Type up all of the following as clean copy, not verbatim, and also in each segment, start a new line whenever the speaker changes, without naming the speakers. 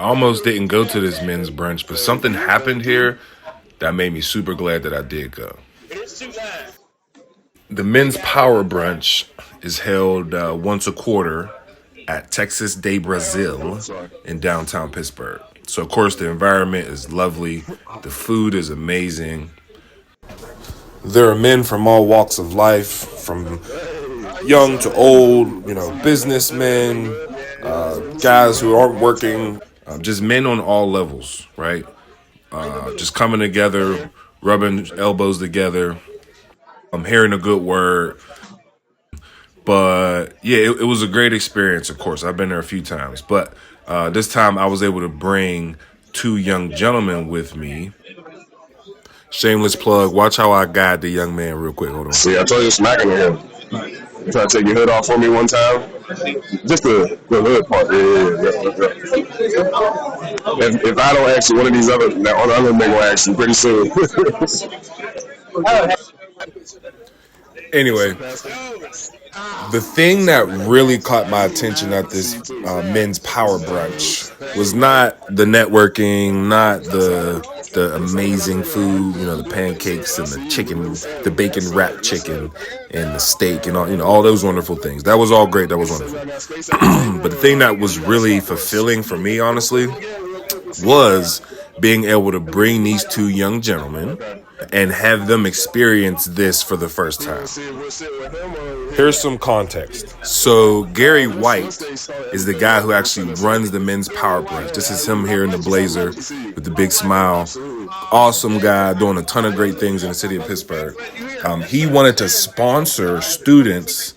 almost didn't go to this men's brunch, but something happened here that made me super glad that I did go. The men's power brunch is held once a quarter at Texas de Brazil in downtown Pittsburgh. So, of course, the environment is lovely. The food is amazing. There are men from all walks of life, from young to old, businessmen, guys who aren't working, just men on all levels, right? Just coming together, rubbing elbows together. I'm hearing a good word. But yeah, it was a great experience, of course. I've been there a few times. But this time I was able to bring two young gentlemen with me. Shameless plug. Watch how I guide the young man real quick. Hold on.
See, I told you smacking him. You try to take your hood off for me one time? Just the hood part. Yeah. If I don't ask you, one of these other men will ask you pretty soon.
Anyway, the thing that really caught my attention at this men's power brunch was not the networking, not the amazing food, the pancakes and the chicken, the bacon wrapped chicken and the steak and all those wonderful things. That was all great. That was wonderful. But the thing that was really fulfilling for me, honestly, was being able to bring these two young gentlemen and have them experience this for the first time. Here's some context. So Gary White is the guy who actually runs the men's power brunch. This is him here in the blazer with the big smile. Awesome guy doing a ton of great things in the city of Pittsburgh. He wanted to sponsor students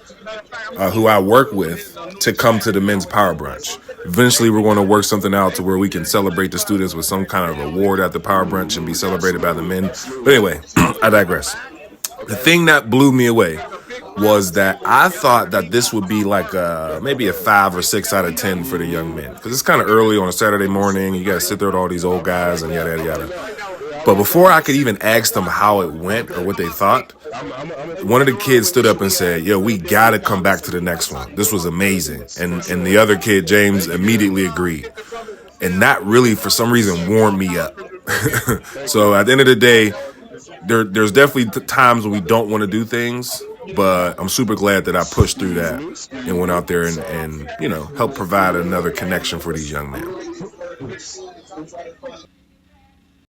who I work with to come to the men's power brunch. Eventually, we're going to work something out to where we can celebrate the students with some kind of award at the power brunch and be celebrated by the men. But anyway, I digress. The thing that blew me away was that I thought that this would be like maybe a 5 or 6 out of 10 for the young men. Because it's kind of early on a Saturday morning. You got to sit there with all these old guys and yada, yada, yada. But before I could even ask them how it went or what they thought, one of the kids stood up and said, "Yo, we got to come back to the next one. This was amazing." And the other kid, James, immediately agreed. And that really, for some reason, warmed me up. So at the end of the day, there's definitely times when we don't want to do things, but I'm super glad that I pushed through that and went out there and helped provide another connection for these young men.